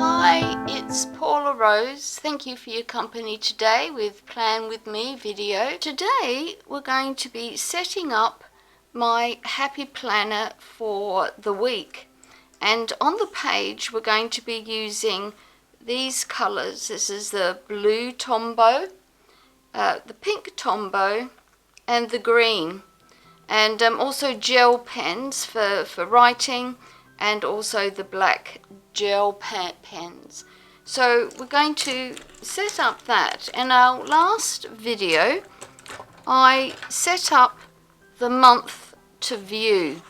Hi, it's Paula Rose. Thank you for your company today with Plan With Me video. Today we're going to be setting up my happy planner for the week, and on the page we're going to be using these colours. This is the blue Tombow, the pink Tombow and the green, and also gel pens for writing, and also the black gel pens. So we're going to set up that. In our last video I set up the month to view,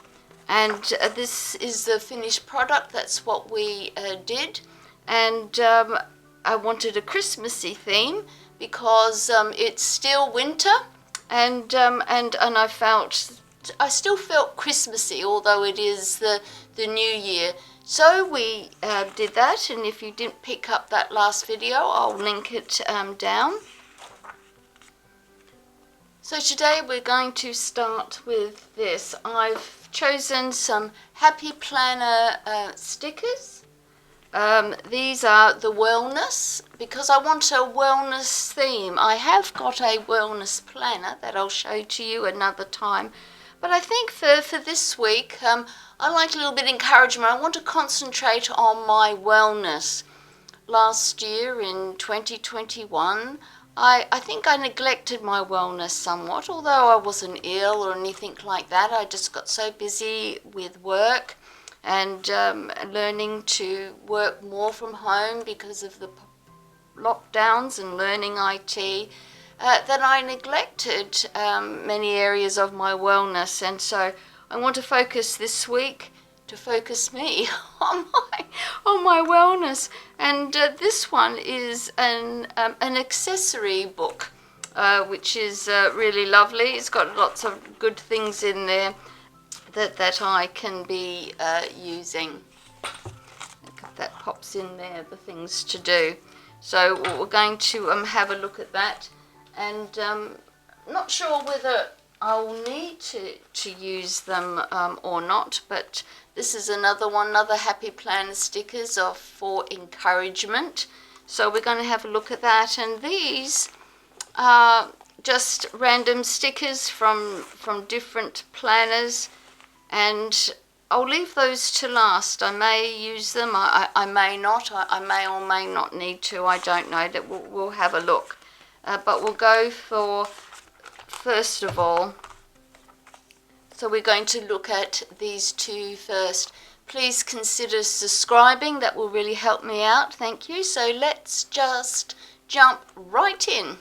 and this is the finished product. That's what we did, and I wanted a Christmassy theme because it's still winter, and I still felt Christmassy, although it is the new year. So we did that, and if you didn't pick up that last video, I'll link it down. So today we're going to start with this. I've chosen some Happy Planner stickers. These are the wellness, because I want a wellness theme. I have got a wellness planner that I'll show to you another time, but I think for this week I like a little bit of encouragement. I want to concentrate on my wellness. Last year in 2021 I think I neglected my wellness somewhat, although I wasn't ill or anything like that. I just got so busy with work and learning to work more from home because of the lockdowns and learning IT, that I neglected many areas of my wellness. And so I want to focus this week, to focus me on my wellness. And this one is an accessory book, which is really lovely. It's got lots of good things in there that I can be using. That pops in there, the things to do. So we're going to have a look at that, and not sure whether I'll need to use them or not, but this is another Happy Planner stickers for encouragement. So we're going to have a look at that, and these are just random stickers from different planners, and I'll leave those to last. I may use them, I may not, I may or may not need to, I don't know. That we'll have a look. But we'll go for, first of all, so we're going to look at these two first. Please consider subscribing, that will really help me out, thank you. So let's just jump right in.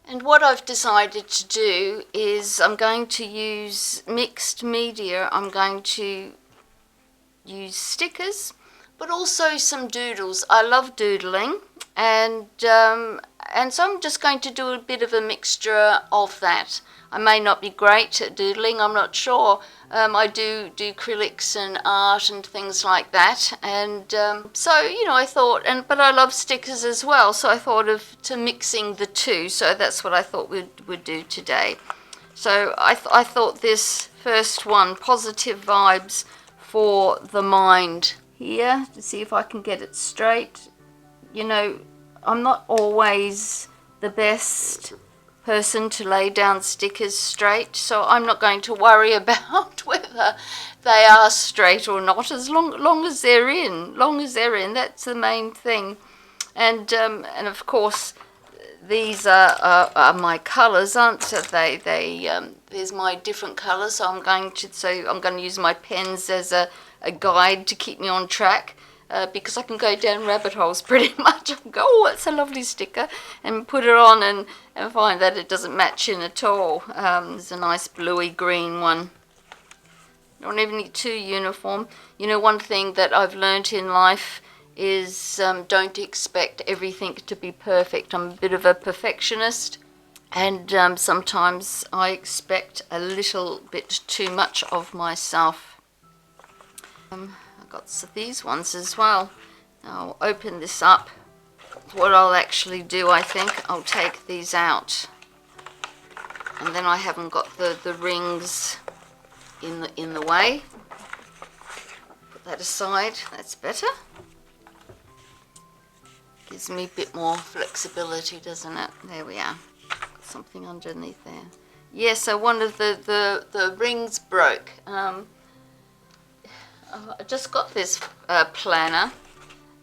And what I've decided to do is I'm going to use mixed media. I'm going to use stickers, but also some doodles. I love doodling, and so I'm just going to do a bit of a mixture of that. I may not be great at doodling, I'm not sure. I do acrylics and art and things like that, and so I thought, but I love stickers as well, so I thought of mixing the two. So that's what I thought we'd do today. So I thought this first one, positive vibes for the mind, here to see if I can get it straight. I'm not always the best person to lay down stickers straight, so I'm not going to worry about whether they are straight or not, as long as they're in. That's the main thing. And of course these are my colours, aren't they? There's my different colours, so I'm going to use my pens as a guide to keep me on track. Because I can go down rabbit holes pretty much. I can go, oh, it's a lovely sticker, and put it on and find that it doesn't match in at all. There's a nice bluey green one. Don't even need too uniform. One thing that I've learnt in life is don't expect everything to be perfect. I'm a bit of a perfectionist, and sometimes I expect a little bit too much of myself. Got these ones as well. I'll open this up. What I'll actually do, I think, I'll take these out, and then I haven't got the rings in the way. Put that aside, that's better. Gives me a bit more flexibility, doesn't it? There we are. Got something underneath there. Yeah, so one of the rings broke. I just got this planner,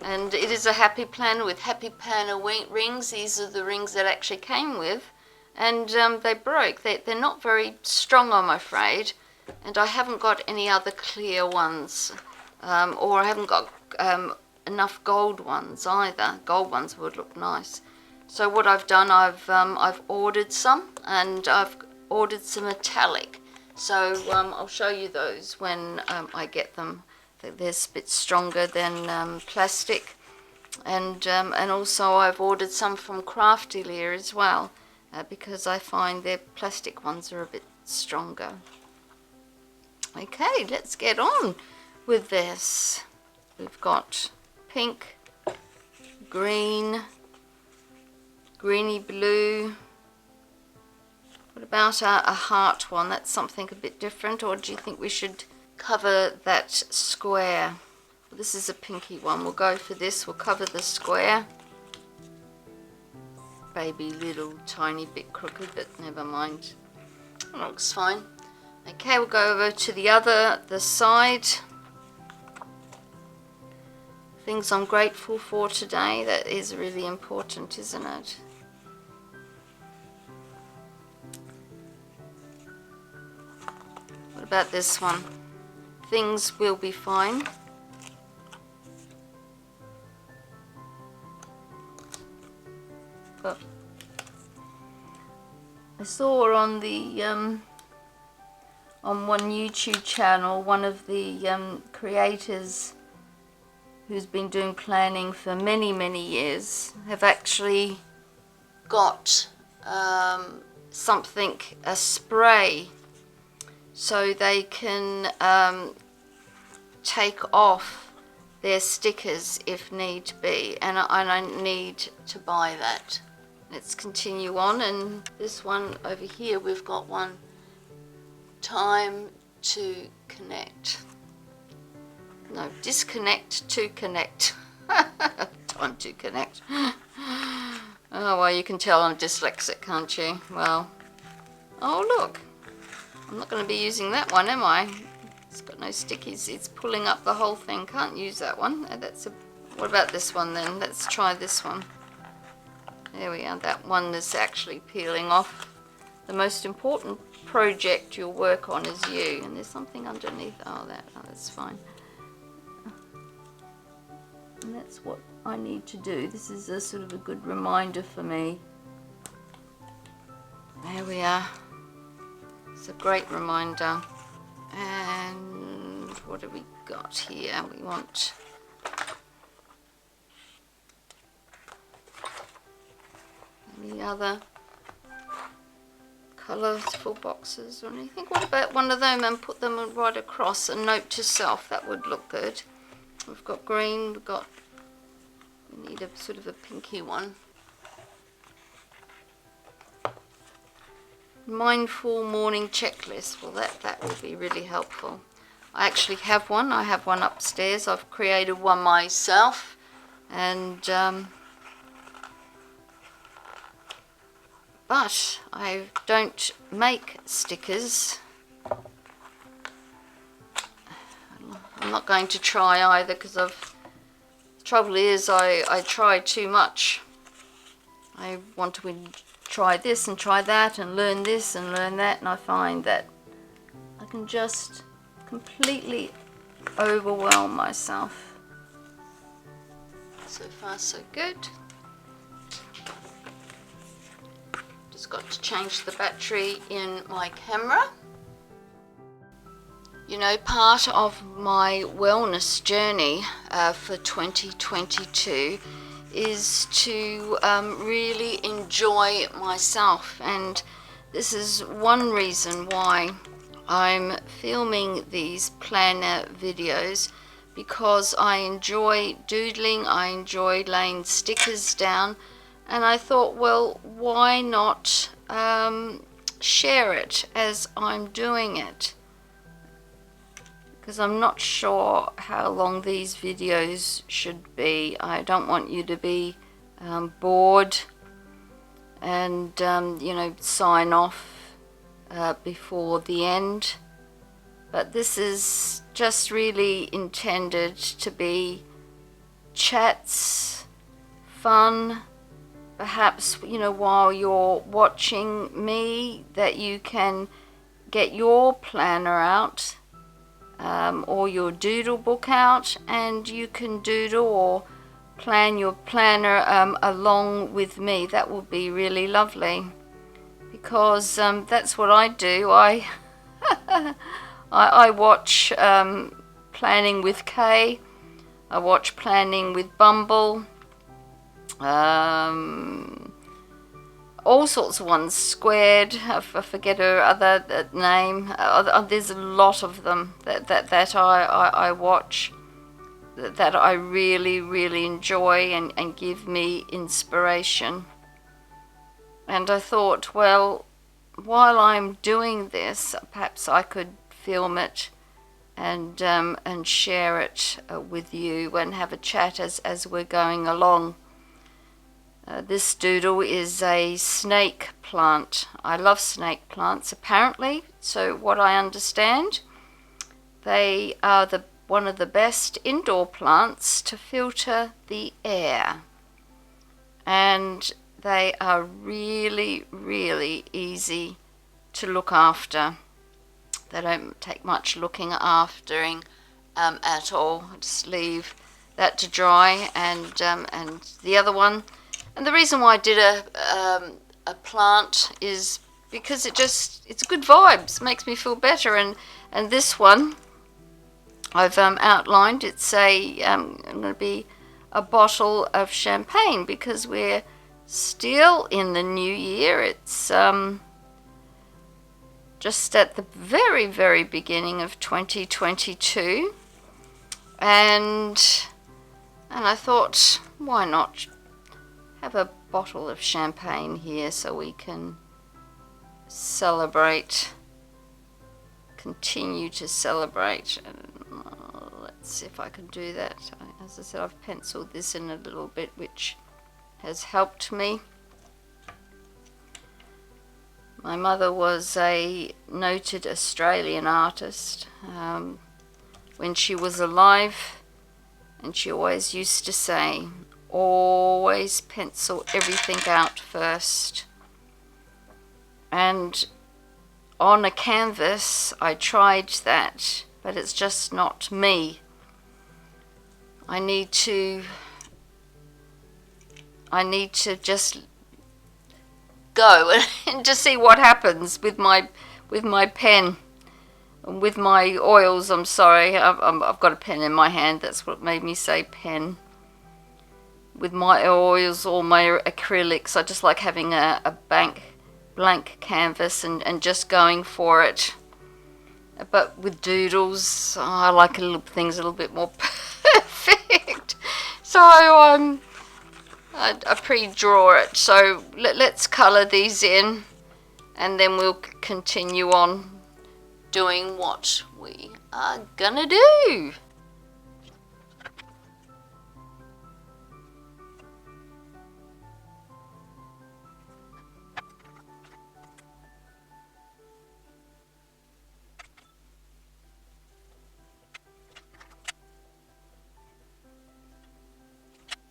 and it is a happy planner with happy planner rings. These are the rings that actually came with, and they broke. They're not very strong, I'm afraid, and I haven't got any other clear ones, or I haven't got enough gold ones either. Gold ones would look nice. So what I've done, I've ordered some, and I've ordered some metallic. So I'll show you those when I get them. They're a bit stronger than plastic, and also I've ordered some from Craftilia as well, because I find their plastic ones are a bit stronger. Okay, let's get on with this. We've got pink, green, greeny blue. What about a heart one? That's something a bit different, or do you think we should cover that square? Well, this is a pinky one. We'll go for this. We'll cover the square. Maybe a little tiny bit crooked, but never mind. It looks fine. Okay, we'll go over to the side. Things I'm grateful for today. That is really important, isn't it? What about this one? Things will be fine. But I saw on the on one YouTube channel, one of the creators who's been doing planning for many years have actually got something, a spray, so they can take off their stickers if need be, and I need to buy that. Let's continue on, and this one over here, we've got one, time to connect. No, disconnect to connect. Time to connect. Oh, well, you can tell I'm dyslexic, can't you? Well, oh, look. I'm not going to be using that one, am I? It's got no stickies. It's pulling up the whole thing. Can't use that one. What about this one then? Let's try this one. There we are. That one is actually peeling off. The most important project you'll work on is you. And there's something underneath. Oh, that's fine. And that's what I need to do. This is a sort of a good reminder for me. There we are. It's a great reminder. And what have we got here? We want any other colourful boxes or anything? What about one of them and put them right across, a note to self? That would look good. We've got green, we need a sort of a pinky one. Mindful morning checklist. Well, that will be really helpful. I actually have one. I have one upstairs. I've created one myself, and but I don't make stickers. I'm not going to try either, because the trouble is I try too much. I want to try this and try that and learn this and learn that, and I find that I can just completely overwhelm myself. So far so good. Just got to change the battery in my camera. You know, part of my wellness journey for 2022 is to really enjoy myself, and this is one reason why I'm filming these planner videos, because I enjoy doodling, I enjoy laying stickers down, and I thought, well, why not share it as I'm doing it? Because I'm not sure how long these videos should be. I don't want you to be board and you know, sign off before the end. But this is just really intended to be chats, fun, perhaps, you know, while you're watching me, that you can get your planner out or your doodle book out, and you can doodle or plan your planner along with me. That would be really lovely, because that's what I do. I watch Planning with Kay, I watch Planning with Bumble, all sorts of ones, Squared, I forget her other name. There's a lot of them that I watch, that I really enjoy and give me inspiration. And I thought, well, while I'm doing this, perhaps I could film it and share it with you and have a chat as we're going along. This doodle is a snake plant. I love snake plants, apparently. So what I understand, they are one of the best indoor plants to filter the air. And they are really easy to look after. They don't take much looking aftering at all. Just leave that to dry, and the other one. And the reason why I did a plant is because it's good vibes, makes me feel better. And this one I've outlined. It's going to be a bottle of champagne, because we're still in the new year. It's just at the very beginning of 2022, and I thought, why not have a bottle of champagne here so we can celebrate, continue to celebrate. Let's see if I can do that. As I said, I've penciled this in a little bit, which has helped me. My mother was a noted Australian artist when she was alive, and she always used to say, always pencil everything out first. And on a canvas, I tried that, but it's just not me. I need to just go and just see what happens with my pen, with my oils. I'm sorry, I've got a pen in my hand. That's what made me say pen. With my oils or my acrylics, I just like having a blank canvas and just going for it. But with doodles, I like things a little bit more perfect. So I pre-draw it. So let's colour these in, and then we'll continue on doing what we are gonna do.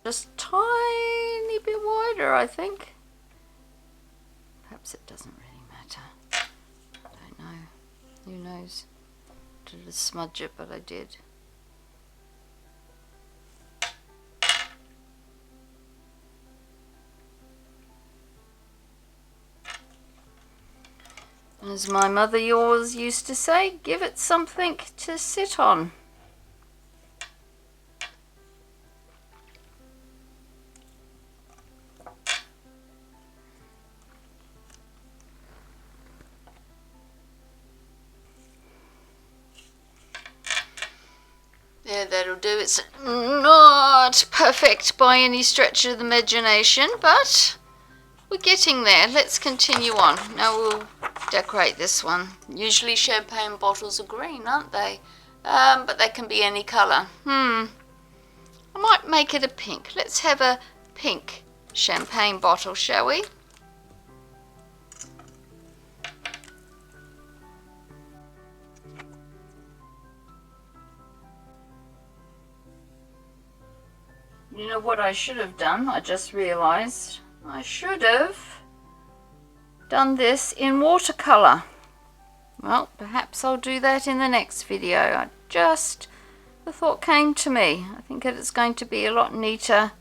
Just tiny bit wider, I think. Perhaps it doesn't really matter. I don't know. Who knows? Did smudge it, but I did. As my mother yours used to say, give it something to sit on. Yeah, that'll do. It's not perfect by any stretch of the imagination, but we're getting there. Let's continue on. Now we'll decorate this one. Usually champagne bottles are green, aren't they? But they can be any colour. I might make it a pink. Let's have a pink champagne bottle, shall we? You know what I should have done? I just realized I should have done this in watercolor. Well, perhaps I'll do that in the next video. The thought came to me. I think that it's going to be a lot neater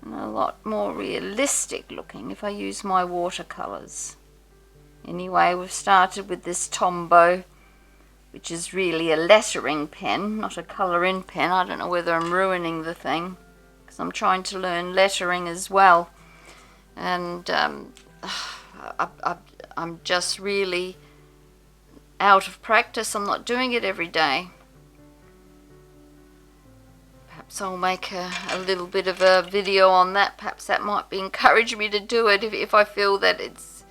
and a lot more realistic looking if I use my watercolors. Anyway, we've started with this Tombow, which is really a lettering pen, not a colour-in pen. I don't know whether I'm ruining the thing, because I'm trying to learn lettering as well. And I'm just really out of practice. I'm not doing it every day. Perhaps I'll make a little bit of a video on that. Perhaps that might encourage me to do it if I feel that it's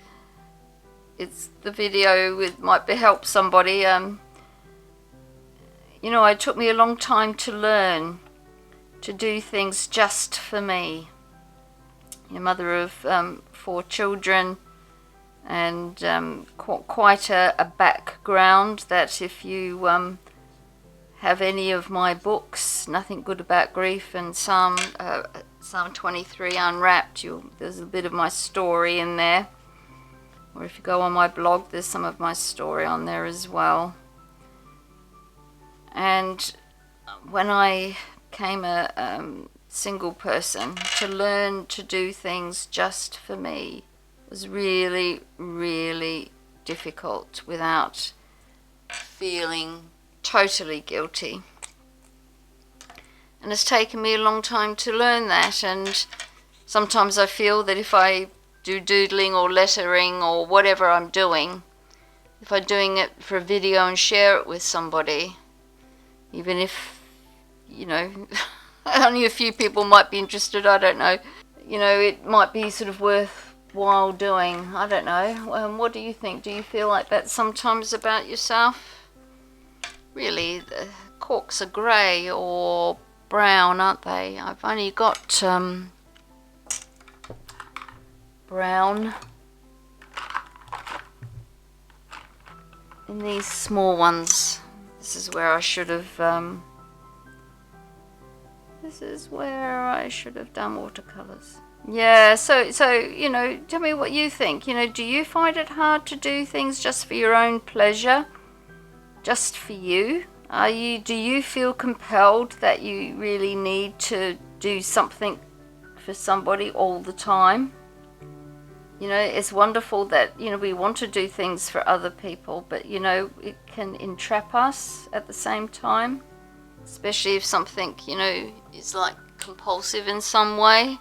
the video might help somebody. You know, it took me a long time to learn to do things just for me. I'm a mother of 4 children, and quite a background that if you have any of my books, Nothing Good About Grief and Psalm 23 Unwrapped, there's a bit of my story in there. Or if you go on my blog, there's some of my story on there as well. And when I became a single person, to learn to do things just for me was really, really difficult without feeling totally guilty. And it's taken me a long time to learn that, and sometimes I feel that if I do doodling or lettering or whatever I'm doing, if I'm doing it for a video and share it with somebody, even if, you know, only a few people might be interested, I don't know, you know, it might be sort of worthwhile doing. I don't know. What do you think? Do you feel like that sometimes about yourself? Really, the corks are grey or brown, aren't they? I've only got brown in these small ones. This is where I should have done watercolors. Yeah, so you know, tell me what you think. You know, do you find it hard to do things just for your own pleasure, just for you? Do you feel compelled that you really need to do something for somebody all the time? You know, it's wonderful that, you know, we want to do things for other people, but, you know, it can entrap us at the same time, especially if something, you know, is like compulsive in some way.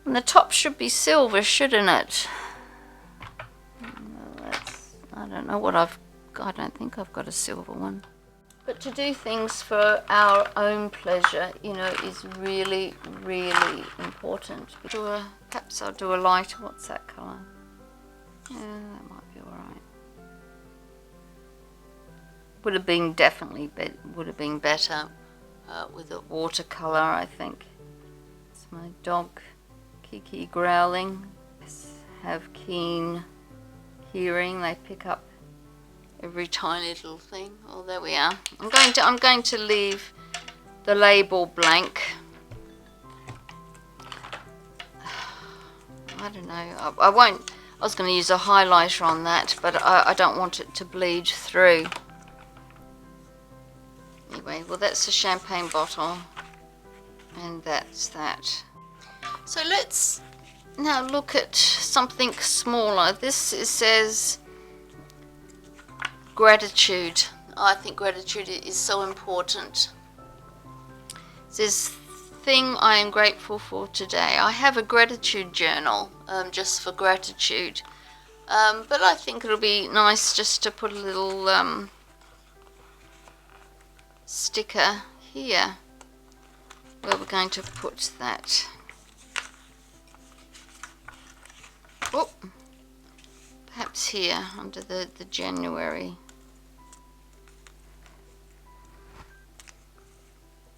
And the top should be silver, shouldn't it? I don't know what I don't think I've got a silver one. But to do things for our own pleasure, you know, is really, really important. Perhaps I'll do a lighter. What's that colour? Yeah, that might be alright. Would have been better with a watercolour, I think. It's my dog, Kiki, growling. Have keen hearing. They pick up every tiny little thing. Oh, there we are. I'm going to leave the label blank. I don't know. I won't. I was going to use a highlighter on that, but I don't want it to bleed through. Anyway, well, that's the champagne bottle, and that's that. So let's now look at something smaller. This says gratitude. I think gratitude is so important. It says, thing I am grateful for today. I have a gratitude journal just for gratitude, but I think it'll be nice just to put a little sticker here where we're going to put that. Oh, perhaps here under the January.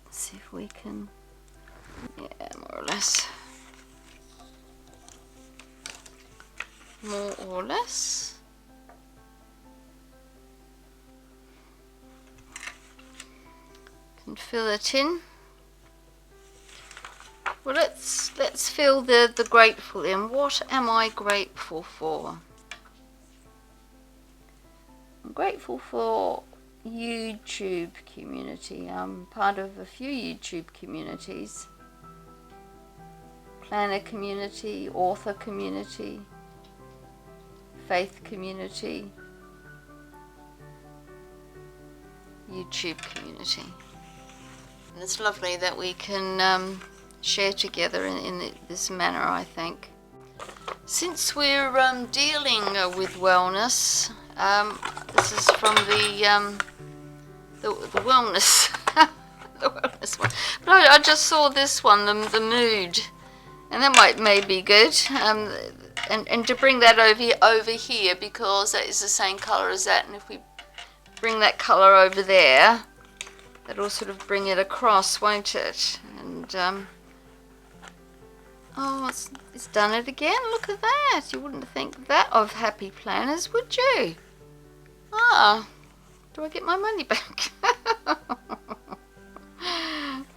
Let's see if we can, yeah, more or less. this. More or less. Can fill it in. Well, let's fill the grateful in. What am I grateful for? I'm grateful for YouTube community. I'm part of a few YouTube communities. Planner community, author community, faith community, YouTube community. And it's lovely that we can share together in this manner, I think. Since we're dealing with wellness, this is from the wellness, the wellness one. But I just saw this one, the mood, and that may be good. And to bring that over here, because that is the same colour as that, and if we bring that colour over there, that'll sort of bring it across, won't it? And oh, it's done it again. Look at that. You wouldn't think that of Happy Planners, would you? Ah, do I get my money back?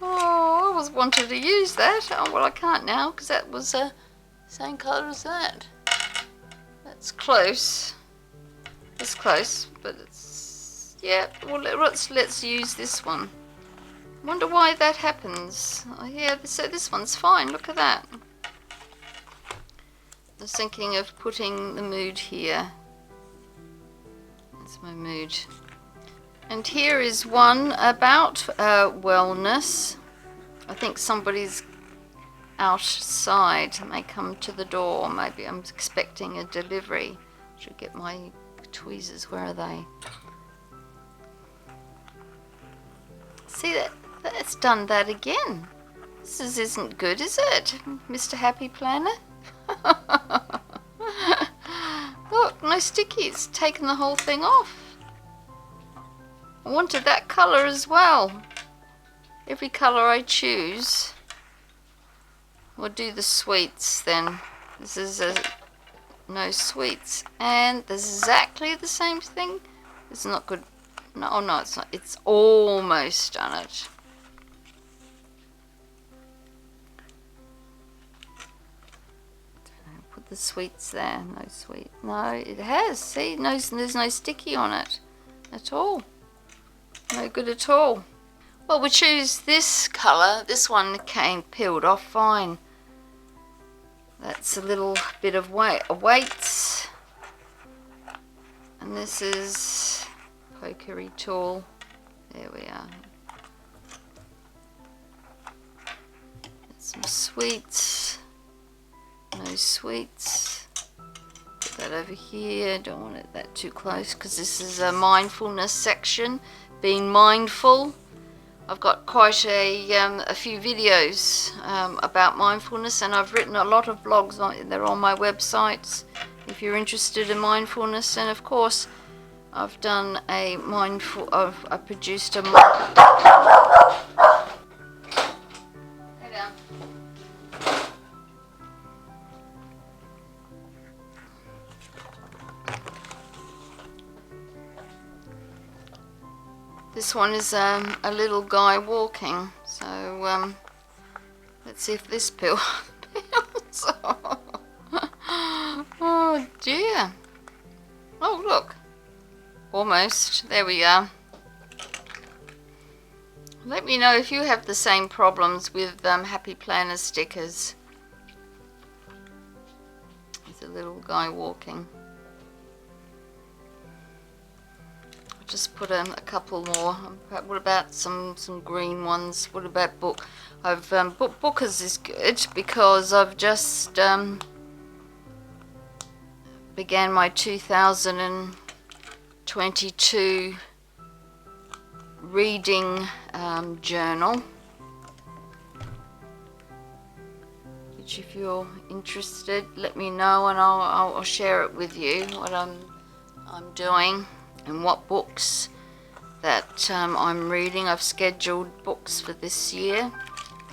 Oh, I always wanted to use that. Oh, well, I can't now because that was the same colour as that. That's close. It's close, but it's, yeah, well, let's use this one. I wonder why that happens. Oh, yeah, so this one's fine. Look at that. I was thinking of putting the mood here. That's my mood. And here is one about wellness. I think somebody's outside. May come to the door. Maybe I'm expecting a delivery. Should get my tweezers. Where are they? See, that's done that again. This isn't good, is it, Mr. Happy Planner? Look, no stickies. Taken the whole thing off. I wanted that colour as well. Every colour I choose. We'll do the sweets then. This is no sweets. And this is exactly the same thing. It's not good. No, no, it's not. It's almost done it. Put the sweets there. No sweet. No, it has. See, no, there's no sticky on it at all. No good at all. Well, we choose this colour. This one came peeled off fine. That's a little bit of weights. And this is pokery tool. There we are. Some sweets. No sweets. Put that over here. Don't want it that too close because this is a mindfulness section. Being mindful. I've got quite a few videos about mindfulness, and I've written a lot of blogs on. They're on my websites if you're interested in mindfulness. And of course, I've done I produced a. Hey down. This one is a little guy walking, so let's see if this peels. Oh dear. Oh look, almost. There we are. Let me know if you have the same problems with Happy Planner stickers. There's a little guy walking. Just put a couple more. What about some green ones? What about book? I've Bookers is good because I've just began my 2022 reading journal, which if you're interested, let me know and I'll share it with you what I'm doing. And what books that I'm reading. I've scheduled books for this year.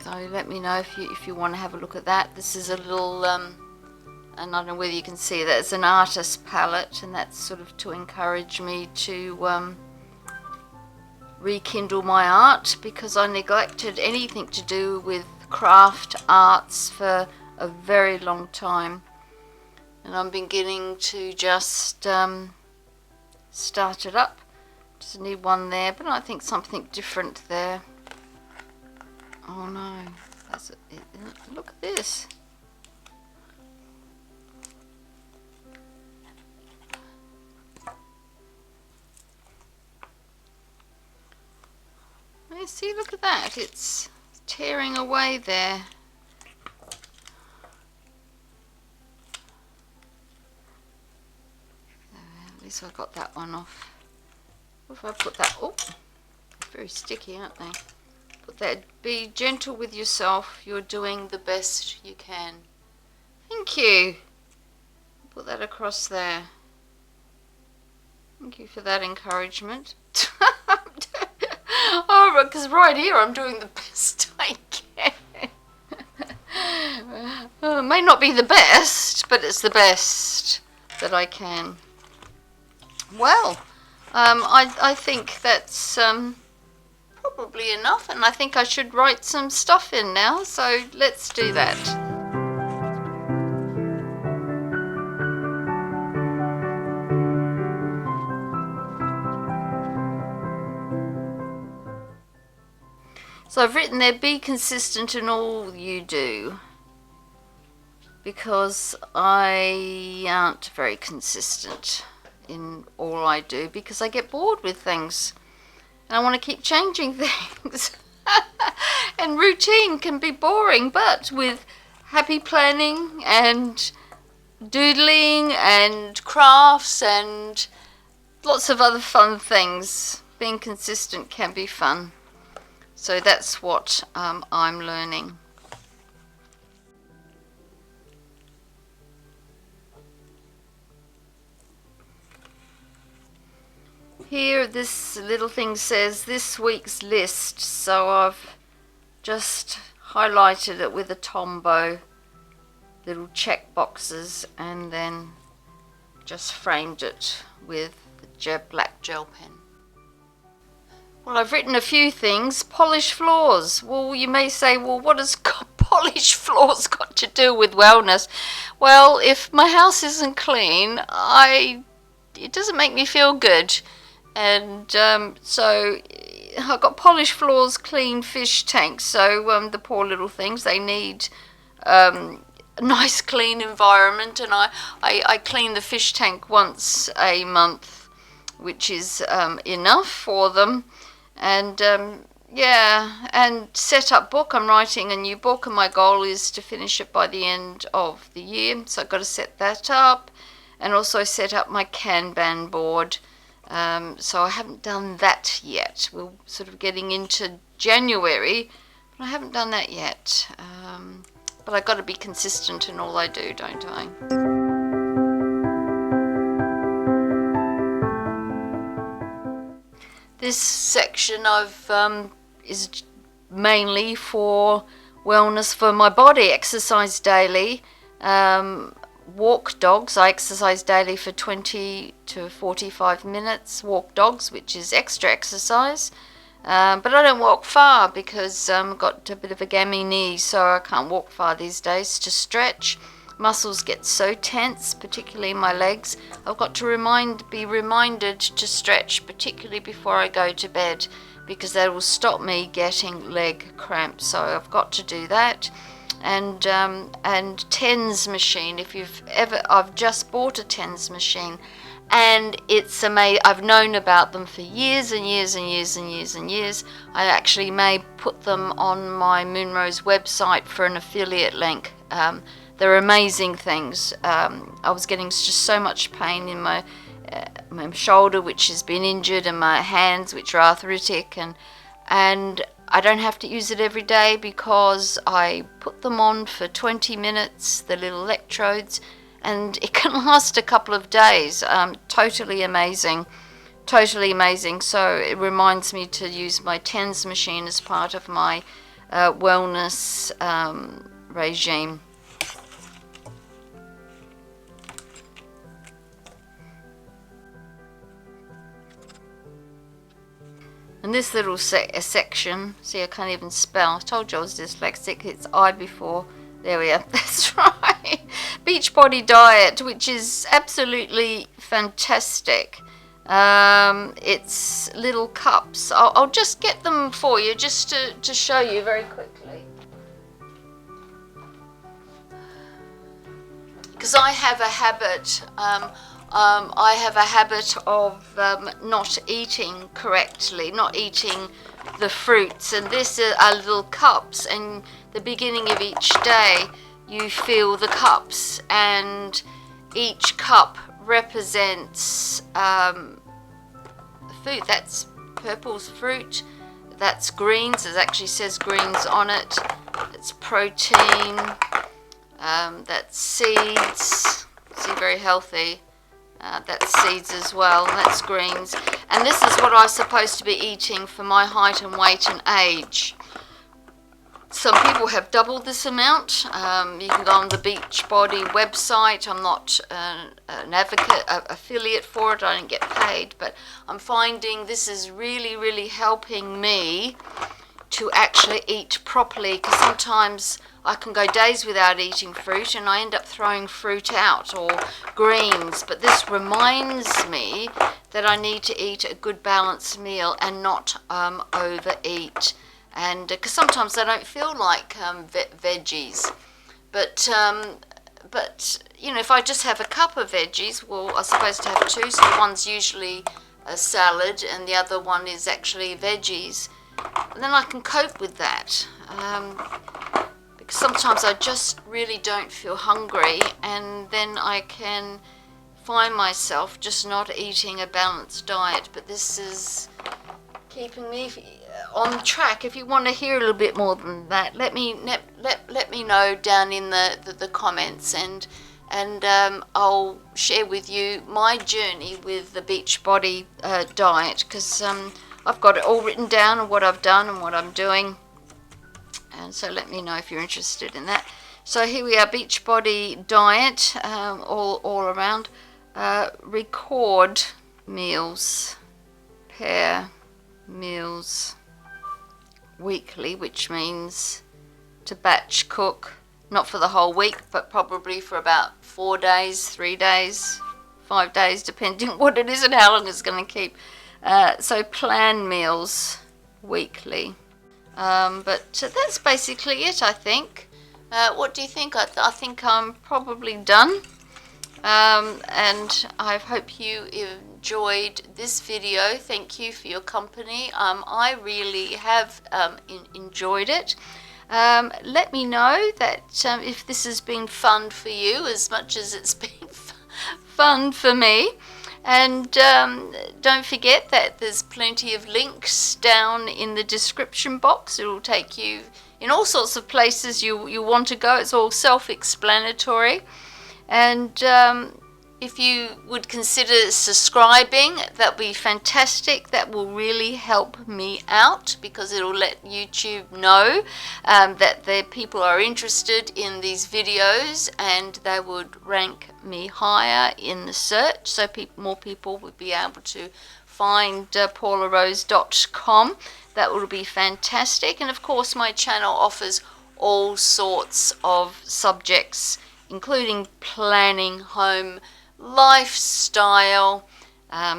So let me know if you want to have a look at that. This is a little, and I don't know whether you can see that, it's an artist palette, and that's sort of to encourage me to rekindle my art, because I neglected anything to do with craft arts for a very long time, and I'm beginning to just start it up. Just need one there, but I think something different there. Oh no, that's it. Look at this. You see, look at that, it's tearing away there. At least I got that one off. If I put that, oh, very sticky, aren't they? Put that, be gentle with yourself, you're doing the best you can. Thank you. Put that across there. Thank you for that encouragement. Oh, because right here I'm doing the best I can. It may not be the best, but it's the best that I can. Well, I think that's probably enough, and I think I should write some stuff in now, so let's do that. So I've written there, be consistent in all you do, because I aren't very consistent in all I do, because I get bored with things and I want to keep changing things. And routine can be boring, but with happy planning and doodling and crafts and lots of other fun things, being consistent can be fun. So that's what I'm learning. Here this little thing says this week's list, so I've just highlighted it with a Tombow, little check boxes, and then just framed it with the black gel pen. Well, I've written a few things. Polish floors. Well, you may say, well, what has polished floors got to do with wellness? Well, if my house isn't clean, it doesn't make me feel good. And so I've got polished floors, clean fish tanks. So the poor little things, they need a nice clean environment. And I clean the fish tank once a month, which is enough for them. And yeah, and set up book. I'm writing a new book, and my goal is to finish it by the end of the year. So I've got to set that up, and also set up my Kanban board. So I haven't done that yet. We're sort of getting into January, but I haven't done that yet. But I've got to be consistent in all I do, don't I? This section is mainly for wellness for my body. Exercise daily, walk dogs. I exercise daily for 20 to 45 minutes. Walk dogs, which is extra exercise. But I don't walk far because I've got a bit of a gammy knee, so I can't walk far these days. To stretch. Muscles get so tense, particularly my legs. I've got to be reminded to stretch, particularly before I go to bed, because that will stop me getting leg cramps. So I've got to do that. And TENS machine. I've just bought a TENS machine, and it's amazing. I've known about them for years and years and years and years and years. I actually may put them on my Moonrose website for an affiliate link. They're amazing things. I was getting just so much pain in my shoulder, which has been injured, and my hands, which are arthritic, and I don't have to use it every day because I put them on for 20 minutes, the little electrodes, and it can last a couple of days. Totally amazing. Totally amazing. So it reminds me to use my TENS machine as part of my wellness regime. And this little section, see, I can't even spell. I told you I was dyslexic. It's I before. There we are. That's right. Beachbody diet, which is absolutely fantastic. It's little cups. I'll just get them for you, just to show you very quickly. Because I have a habit. I have a habit of not eating correctly, not eating the fruits, and this are little cups, and the beginning of each day you fill the cups, and each cup represents food. That's purple's fruit, that's greens, it actually says greens on it, it's protein, that's seeds, see, very healthy. That's seeds as well, that's greens. And this is what I'm supposed to be eating for my height and weight and age. Some people have doubled this amount. You can go on the Beachbody website. I'm not an advocate, affiliate for it. I don't get paid, but I'm finding this is really, really helping me to actually eat properly, because sometimes I can go days without eating fruit and I end up throwing fruit out or greens, but this reminds me that I need to eat a good balanced meal and not overeat. And because sometimes I don't feel like veggies, but you know, if I just have a cup of veggies, well, I'm supposed to have two, so one's usually a salad and the other one is actually veggies. And then I can cope with that, because sometimes I just really don't feel hungry, and then I can find myself just not eating a balanced diet. But this is keeping me on track. If you want to hear a little bit more than that, let me know down in the comments, and I'll share with you my journey with the Beachbody diet, because I've got it all written down and what I've done and what I'm doing, and so let me know if you're interested in that. So here we are, Beachbody diet, all around. Record meals, pair meals weekly, which means to batch cook, not for the whole week, but probably for about 4 days, 3 days, 5 days, depending what it is and how long it's going to keep. So plan meals weekly. But that's basically it, I think. What do you think? I think I'm probably done. And I hope you enjoyed this video. Thank you for your company. I really have enjoyed it. Let me know that if this has been fun for you as much as it's been fun for me. And don't forget that there's plenty of links down in the description box. It will take you in all sorts of places you want to go. It's all self-explanatory. And if you would consider subscribing, that would be fantastic. That will really help me out, because it will let YouTube know that the people are interested in these videos, and they would rank me higher in the search, so more people would be able to find paularose.com. That would be fantastic. And of course, my channel offers all sorts of subjects, including planning, home, lifestyle,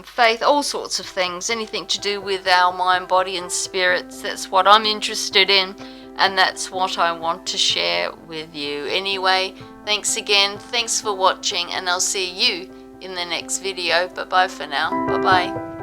faith, all sorts of things, anything to do with our mind, body and spirits. That's what I'm interested in, and that's what I want to share with you. Anyway, thanks again, thanks for watching, and I'll see you in the next video. Bye bye for now. Bye bye.